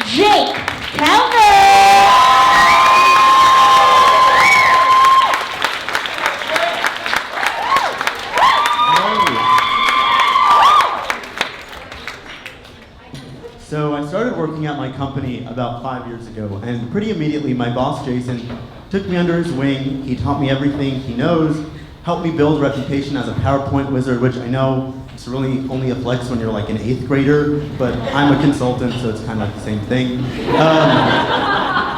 Jake Calvin! So I started working at my company about 5 years ago, and pretty immediately my boss, Jason, took me under his wing. He taught me everything he knows, helped me build reputation as a PowerPoint wizard, which I know it's really only a flex when you're like an 8th grader, but I'm a consultant, so it's kind of like the same thing.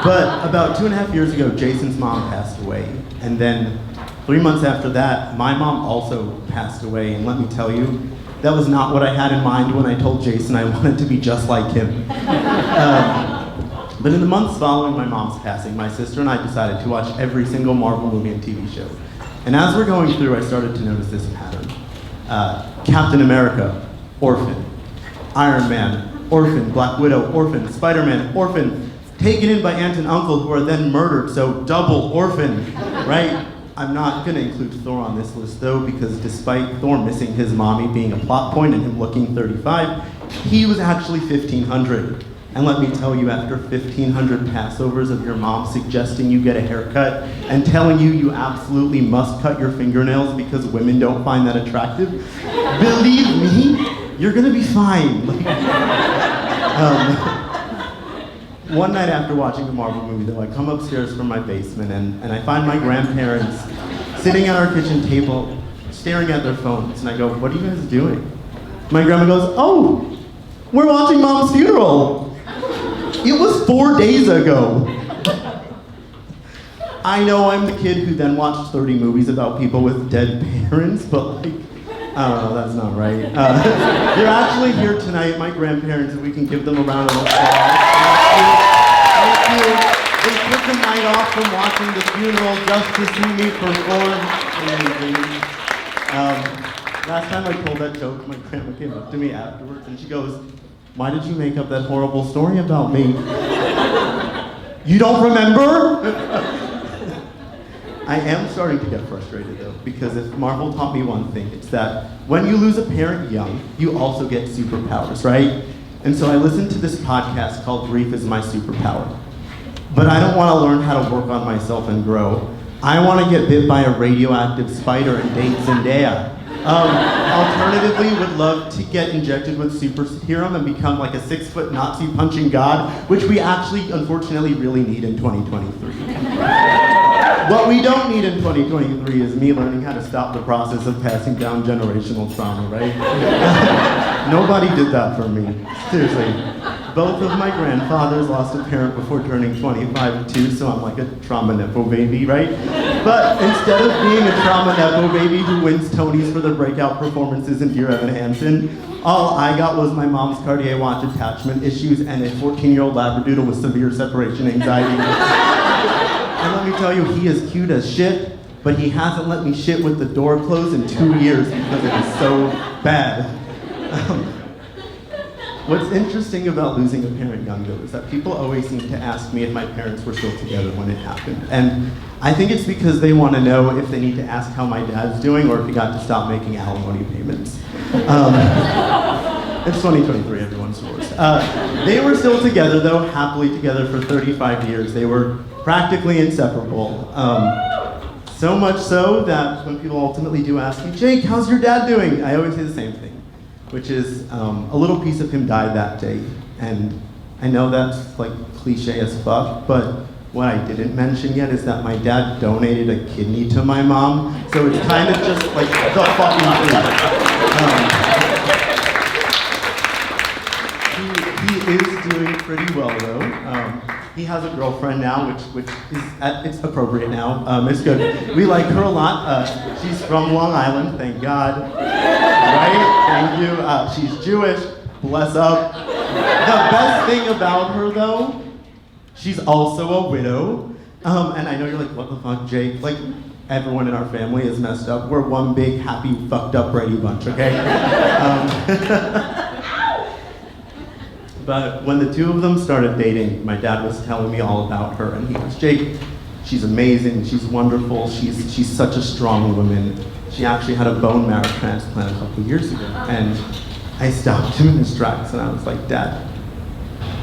But about 2.5 years ago, Jason's mom passed away, and then 3 months after that, my mom also passed away, and let me tell you, that was not what I had in mind when I told Jason I wanted to be just like him. But in the months following my mom's passing, my sister and I decided to watch every single Marvel movie and TV show. And as we're going through, I started to notice this pattern. Captain America, orphan. Iron Man, orphan. Black Widow, orphan. Spider-Man, orphan. Taken in by aunt and uncle who are then murdered, so double orphan, right? I'm not gonna include Thor on this list though, because despite Thor missing his mommy being a plot point and him looking 35, he was actually 1,500. And let me tell you, after 1,500 Passovers of your mom suggesting you get a haircut and telling you you absolutely must cut your fingernails because women don't find that attractive, believe me, you're gonna be fine. One night after watching the Marvel movie though, I come upstairs from my basement and I find my grandparents sitting at our kitchen table, staring at their phones, and I go, "What are you guys doing?" My grandma goes, "Oh, we're watching Mom's funeral. It was 4 days ago." I know I'm the kid who then watched 30 movies about people with dead parents, but like, I don't know, that's not right. You're actually here tonight, my grandparents, and we can give them a round of applause. Thank you. They took the night off from watching the funeral just to see me perform. Amazing. Last time I told that joke, my grandma came up to me afterwards and she goes, "Why did you make up that horrible story about me?" You don't remember? I am starting to get frustrated though, because if Marvel taught me one thing, it's that when you lose a parent young, you also get superpowers, right? And so I listened to this podcast called Grief is My Superpower. But I don't want to learn how to work on myself and grow. I want to get bit by a radioactive spider and date Zendaya. Alternatively, would love to get injected with super serum and become like a 6-foot Nazi punching god, which we actually, unfortunately, really need in 2023. What we don't need in 2023 is me learning how to stop the process of passing down generational trauma, right? Nobody did that for me. Seriously. Both of my grandfathers lost a parent before turning 25 too, so I'm like a trauma nepo baby, right? But instead of being a trauma nepo baby who wins Tonys for their breakout performances in Dear Evan Hansen, all I got was my mom's Cartier watch attachment issues and a 14-year-old Labradoodle with severe separation anxiety. And let me tell you, he is cute as shit, but he hasn't let me shit with the door closed in 2 years because it was so bad. What's interesting about losing a parent young though is that people always seem to ask me if my parents were still together when it happened. And I think it's because they want to know if they need to ask how my dad's doing or if he got to stop making alimony payments. It's 2023, everyone's yours. They were still together though, happily together for 35 years. They were practically inseparable. So much so that when people ultimately do ask me, "Jake, how's your dad doing?" I always say the same thing, which is a little piece of him died that day. And I know that's like cliche as fuck, but what I didn't mention yet is that my dad donated a kidney to my mom, so it's kind of just like the fucking truth. He is doing pretty well though. He has a girlfriend now, which is, it's appropriate now. It's good. We like her a lot. She's from Long Island, thank God. Right? Thank you. She's Jewish, bless up. The best thing about her though, she's also a widow. And I know you're like, what the fuck, Jake? Like, everyone in our family is messed up. We're one big, happy, fucked up Brady bunch, okay? But when the two of them started dating, my dad was telling me all about her, and he goes, "Jake, she's amazing, she's wonderful, she's such a strong woman. She actually had a bone marrow transplant a couple years ago." And I stopped him in his tracks, and I was like, "Dad,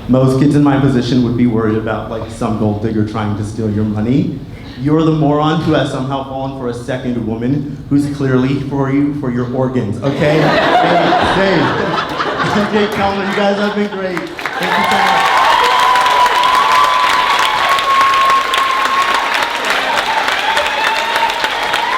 Most kids in my position would be worried about like some gold digger trying to steal your money. You're the moron who has somehow fallen for a second woman who's clearly for you for your organs, okay? Dave, Kellner, you guys have been great. Thank you so much.